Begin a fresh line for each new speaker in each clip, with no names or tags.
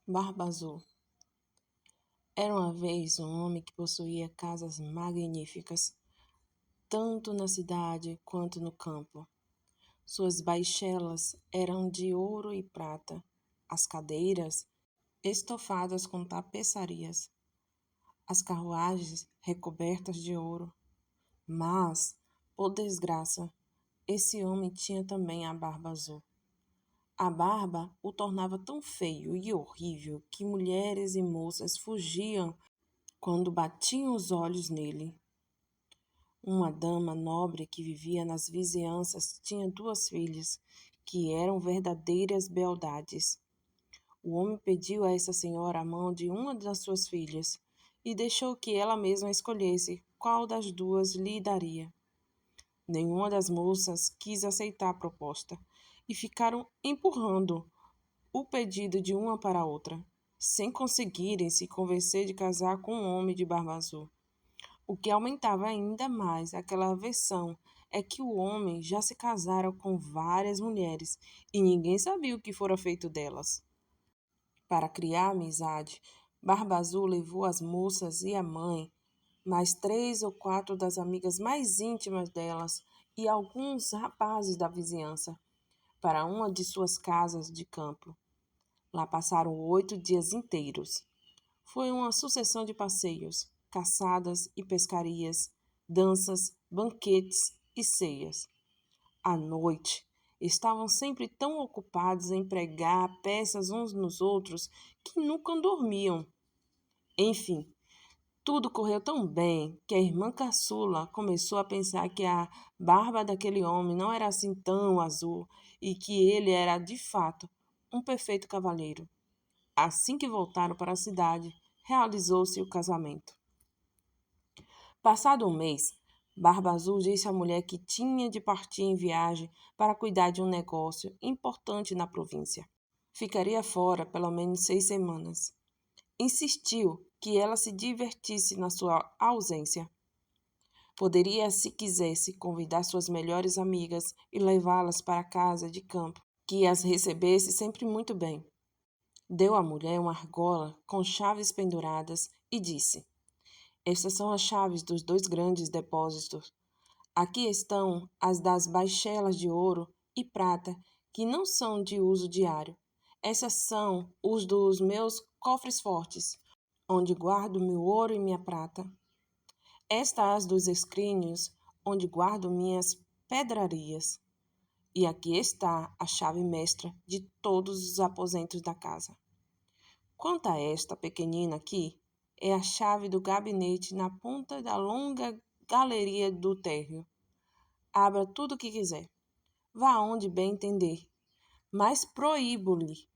Barba Azul. Era uma vez um homem que possuía casas magníficas, tanto na cidade quanto no campo. Suas baixelas eram de ouro e prata, as cadeiras estofadas com tapeçarias, as carruagens recobertas de ouro. Mas, por desgraça, esse homem tinha também a barba azul. A barba o tornava tão feio e horrível que mulheres e moças fugiam quando batiam os olhos nele. Uma dama nobre que vivia nas vizinhanças tinha 2 filhas, que eram verdadeiras beldades. O homem pediu a essa senhora a mão de uma das suas filhas e deixou que ela mesma escolhesse qual das 2 lhe daria. Nenhuma das moças quis aceitar a proposta e ficaram empurrando o pedido de uma para a outra, sem conseguirem se convencer de casar com um homem de barba azul. O que aumentava ainda mais aquela aversão é que o homem já se casara com várias mulheres e ninguém sabia o que fora feito delas. Para criar amizade, Barba Azul levou as moças e a mãe, mais 3 ou 4 das amigas mais íntimas delas e alguns rapazes da vizinhança, para uma de suas casas de campo. Lá passaram 8 dias inteiros. Foi uma sucessão de passeios, caçadas e pescarias, danças, banquetes e ceias. À noite, estavam sempre tão ocupados em pregar peças uns nos outros que nunca dormiam. Enfim, tudo correu tão bem que a irmã caçula começou a pensar que a barba daquele homem não era assim tão azul e que ele era, de fato, um perfeito cavalheiro. Assim que voltaram para a cidade, realizou-se o casamento. Passado um mês, Barba Azul disse à mulher que tinha de partir em viagem para cuidar de um negócio importante na província. Ficaria fora pelo menos 6 semanas. Insistiu que ela se divertisse na sua ausência. Poderia, se quisesse, convidar suas melhores amigas e levá-las para a casa de campo, que as recebesse sempre muito bem. Deu à mulher uma argola com chaves penduradas e disse: Estas são as chaves dos 2 grandes depósitos. Aqui estão as das baixelas de ouro e prata, que não são de uso diário. Essas são os dos meus cofres fortes, onde guardo meu ouro e minha prata. Estas dos escrínios, onde guardo minhas pedrarias. E aqui está a chave mestra de todos os aposentos da casa. Quanto a esta pequenina aqui, é a chave do gabinete na ponta da longa galeria do térreo. Abra tudo o que quiser. Vá aonde bem entender. Mas proíbo-lhe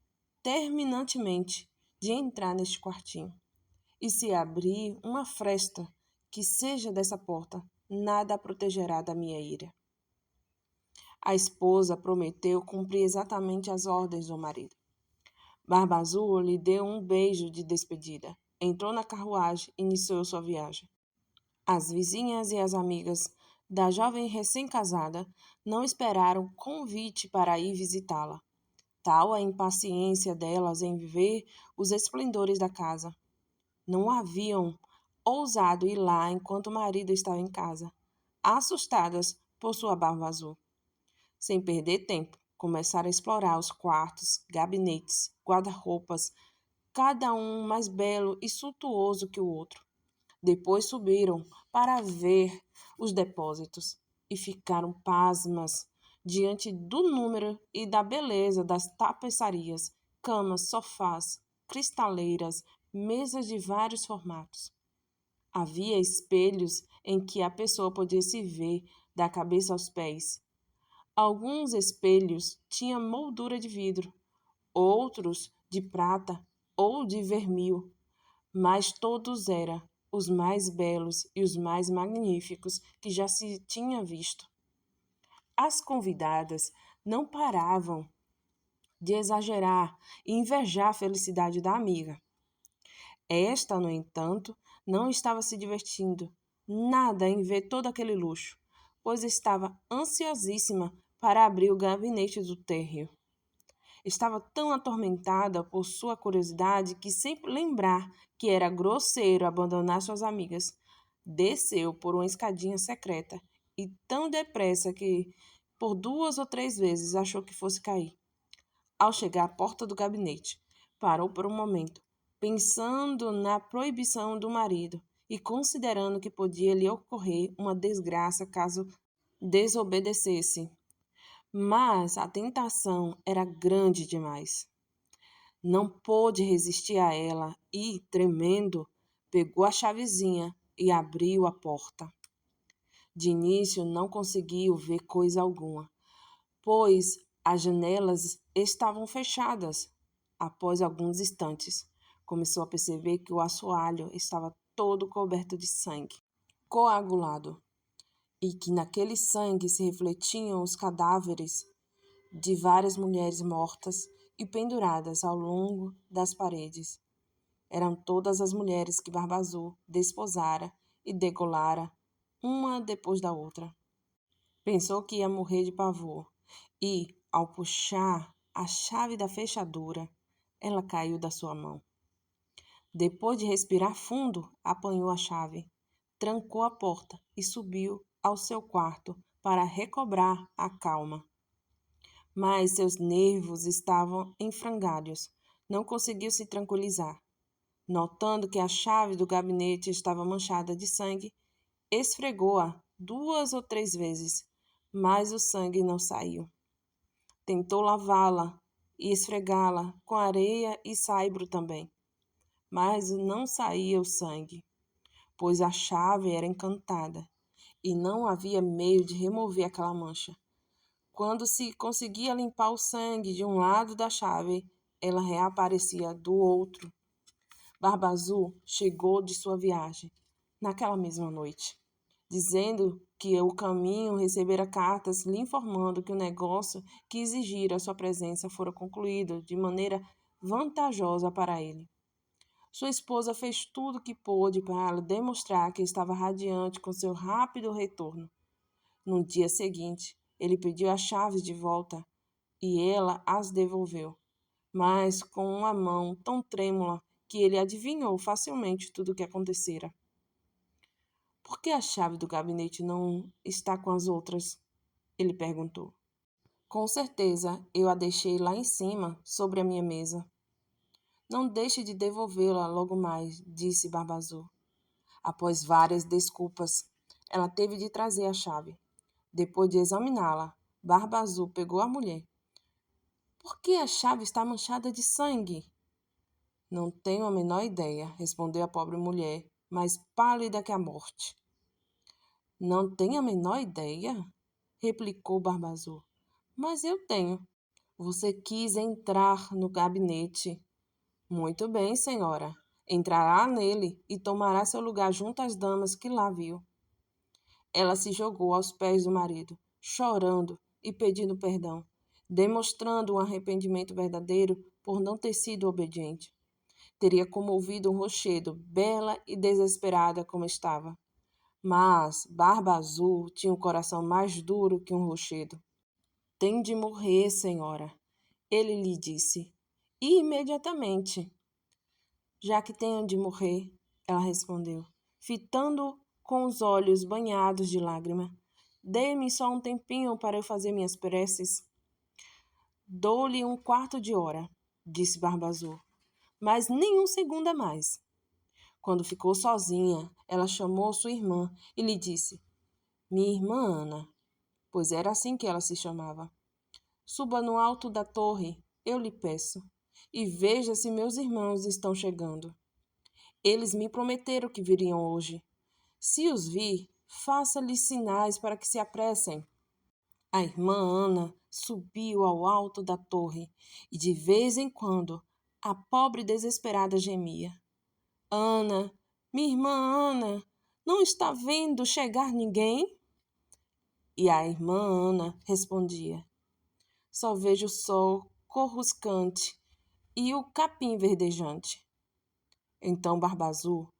terminantemente de entrar neste quartinho. E se abrir uma fresta que seja dessa porta, nada a protegerá da minha ira. A esposa prometeu cumprir exatamente as ordens do marido. Barba Azul lhe deu um beijo de despedida. Entrou na carruagem e iniciou sua viagem. As vizinhas e as amigas da jovem recém-casada não esperaram convite para ir visitá-la. Tal a impaciência delas em ver os esplendores da casa. Não haviam ousado ir lá enquanto o marido estava em casa, assustadas por sua barba azul. Sem perder tempo, começaram a explorar os quartos, gabinetes, guarda-roupas, cada um mais belo e suntuoso que o outro. Depois subiram para ver os depósitos e ficaram pasmas diante do número e da beleza das tapeçarias, camas, sofás, cristaleiras, mesas de vários formatos. Havia espelhos em que a pessoa podia se ver da cabeça aos pés. Alguns espelhos tinham moldura de vidro, outros de prata ou de vermil, mas todos eram os mais belos e os mais magníficos que já se tinha visto. As convidadas não paravam de exagerar e invejar a felicidade da amiga. Esta, no entanto, não estava se divertindo nada em ver todo aquele luxo, pois estava ansiosíssima para abrir o gabinete do térreo. Estava tão atormentada por sua curiosidade que, sem lembrar que era grosseiro abandonar suas amigas, desceu por uma escadinha secreta e tão depressa que, por 2 ou 3 vezes, achou que fosse cair. Ao chegar à porta do gabinete, parou por um momento, pensando na proibição do marido e considerando que podia lhe ocorrer uma desgraça caso desobedecesse. Mas a tentação era grande demais. Não pôde resistir a ela e, tremendo, pegou a chavezinha e abriu a porta. De início não conseguiu ver coisa alguma, pois as janelas estavam fechadas. Após alguns instantes, começou a perceber que o assoalho estava todo coberto de sangue, coagulado, e que naquele sangue se refletiam os cadáveres de várias mulheres mortas e penduradas ao longo das paredes. Eram todas as mulheres que Barba Azul desposara e degolara, uma depois da outra. Pensou que ia morrer de pavor e, ao puxar a chave da fechadura, ela caiu da sua mão. Depois de respirar fundo, apanhou a chave, trancou a porta e subiu ao seu quarto para recobrar a calma. Mas seus nervos estavam em frangalhos. Não conseguiu se tranquilizar. Notando que a chave do gabinete estava manchada de sangue, esfregou-a 2 ou 3 vezes, mas o sangue não saiu. Tentou lavá-la e esfregá-la com areia e saibro também, mas não saía o sangue, pois a chave era encantada e não havia meio de remover aquela mancha. Quando se conseguia limpar o sangue de um lado da chave, ela reaparecia do outro. Barba Azul chegou de sua viagem naquela mesma noite, dizendo que o caminho recebera cartas lhe informando que o negócio que exigira sua presença fora concluído de maneira vantajosa para ele. Sua esposa fez tudo o que pôde para demonstrar que estava radiante com seu rápido retorno. No dia seguinte, ele pediu as chaves de volta e ela as devolveu, mas com uma mão tão trêmula que ele adivinhou facilmente tudo o que acontecera. Por que a chave do gabinete não está com as outras? Ele perguntou. Com certeza, eu a deixei lá em cima, sobre a minha mesa. Não deixe de devolvê-la logo mais, disse Barba Azul. Após várias desculpas, ela teve de trazer a chave. Depois de examiná-la, Barba Azul pegou a mulher. Por que a chave está manchada de sangue? Não tenho a menor ideia, respondeu a pobre mulher, mais pálida que a morte. Não tenho a menor ideia? Replicou Barba Azul. Mas eu tenho. Você quis entrar no gabinete. Muito bem, senhora. Entrará nele e tomará seu lugar junto às damas que lá viu. Ela se jogou aos pés do marido, chorando e pedindo perdão, demonstrando um arrependimento verdadeiro por não ter sido obediente. Teria comovido um rochedo, bela e desesperada como estava. Mas Barba Azul tinha um coração mais duro que um rochedo. Tem de morrer, senhora, ele lhe disse, e imediatamente. Já que tenho de morrer, ela respondeu, fitando com os olhos banhados de lágrima. Dê-me só um tempinho para eu fazer minhas preces. Dou-lhe um quarto de hora, disse Barba Azul, mas nem um segundo a mais. Quando ficou sozinha, ela chamou sua irmã e lhe disse, minha irmã Ana, pois era assim que ela se chamava. Suba no alto da torre, eu lhe peço, e veja se meus irmãos estão chegando. Eles me prometeram que viriam hoje. Se os vir, faça-lhes sinais para que se apressem. A irmã Ana subiu ao alto da torre e, de vez em quando, a pobre desesperada gemia. Ana, minha irmã Ana, não está vendo chegar ninguém? E a irmã Ana respondia, só vejo o sol coruscante e o capim verdejante. Então Barba Azul,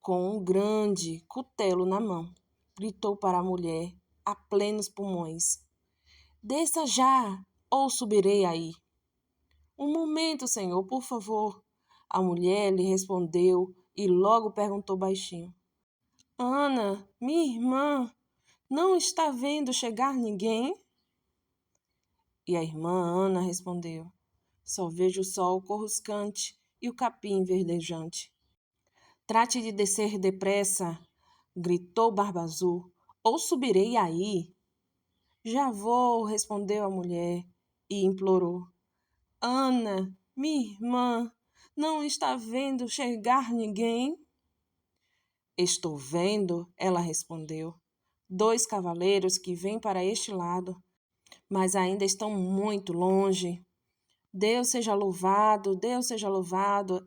com um grande cutelo na mão, gritou para a mulher a plenos pulmões, desça já, ou subirei aí. Um momento, senhor, por favor. A mulher lhe respondeu e logo perguntou baixinho: Ana, minha irmã, não está vendo chegar ninguém? E a irmã Ana respondeu: Só vejo o sol coruscante e o capim verdejante. Trate de descer depressa, gritou Barba Azul, ou subirei aí. Já vou, respondeu a mulher e implorou. Ana, minha irmã, não está vendo chegar ninguém? Estou vendo, ela respondeu. 2 cavaleiros que vêm para este lado, mas ainda estão muito longe. Deus seja louvado,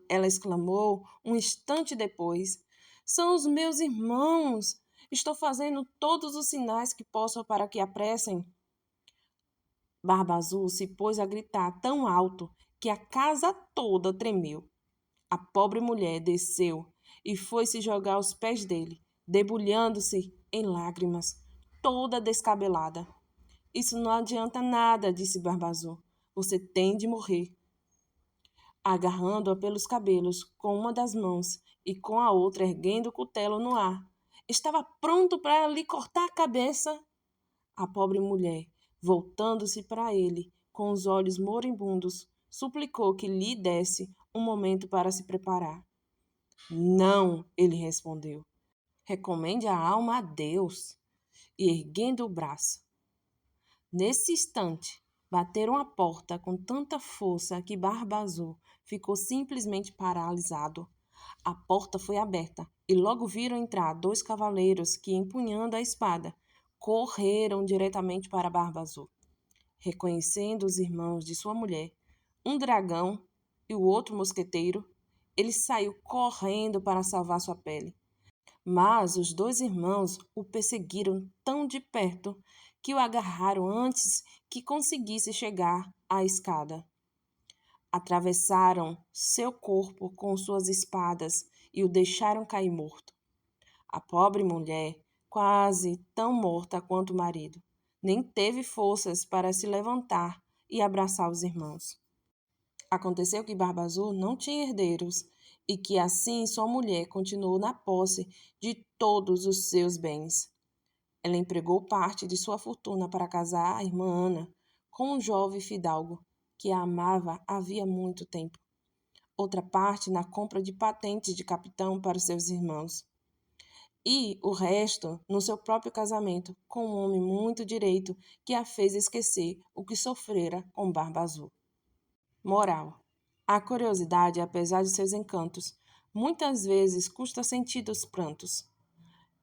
ela exclamou um instante depois. São os meus irmãos. Estou fazendo todos os sinais que posso para que apressem. Barba Azul se pôs a gritar tão alto que a casa toda tremeu. A pobre mulher desceu e foi se jogar aos pés dele, debulhando-se em lágrimas, toda descabelada. Isso não adianta nada, disse Barba Azul. Você tem de morrer. Agarrando-a pelos cabelos com uma das mãos e com a outra erguendo o cutelo no ar, estava pronto para lhe cortar a cabeça. A pobre mulher, voltando-se para ele, com os olhos moribundos, suplicou que lhe desse um momento para se preparar. Não, ele respondeu. Recomende a alma a Deus. E erguendo o braço. Nesse instante, bateram a porta com tanta força que Barba Azul ficou simplesmente paralisado. A porta foi aberta e logo viram entrar 2 cavaleiros que, empunhando a espada, correram diretamente para Barba Azul. Reconhecendo os irmãos de sua mulher, um dragão e o outro mosqueteiro, ele saiu correndo para salvar sua pele. Mas os 2 irmãos o perseguiram tão de perto que o agarraram antes que conseguisse chegar à escada. Atravessaram seu corpo com suas espadas e o deixaram cair morto. A pobre mulher, quase tão morta quanto o marido, nem teve forças para se levantar e abraçar os irmãos. Aconteceu que Barba Azul não tinha herdeiros e que assim sua mulher continuou na posse de todos os seus bens. Ela empregou parte de sua fortuna para casar a irmã Ana com um jovem fidalgo que a amava havia muito tempo. Outra parte na compra de patentes de capitão para os seus irmãos. E o resto no seu próprio casamento com um homem muito direito que a fez esquecer o que sofrera com Barba Azul. Moral. A curiosidade, apesar de seus encantos, muitas vezes custa sentidos prantos.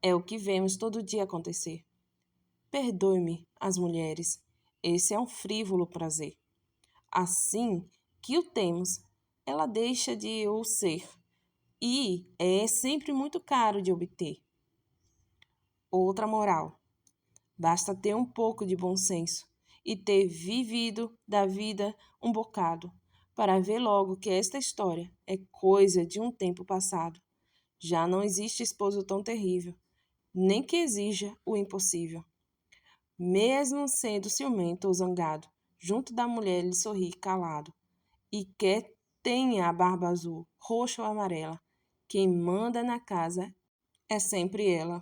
É o que vemos todo dia acontecer. Perdoe-me, as mulheres, esse é um frívolo prazer. Assim que o temos, ela deixa de o ser, e é sempre muito caro de obter. Outra moral. Basta ter um pouco de bom senso e ter vivido da vida um bocado, para ver logo que esta história é coisa de um tempo passado. Já não existe esposo tão terrível, nem que exija o impossível. Mesmo sendo ciumento ou zangado, junto da mulher ele sorri calado. E quer tenha a barba azul, roxa ou amarela, quem manda na casa é sempre ela.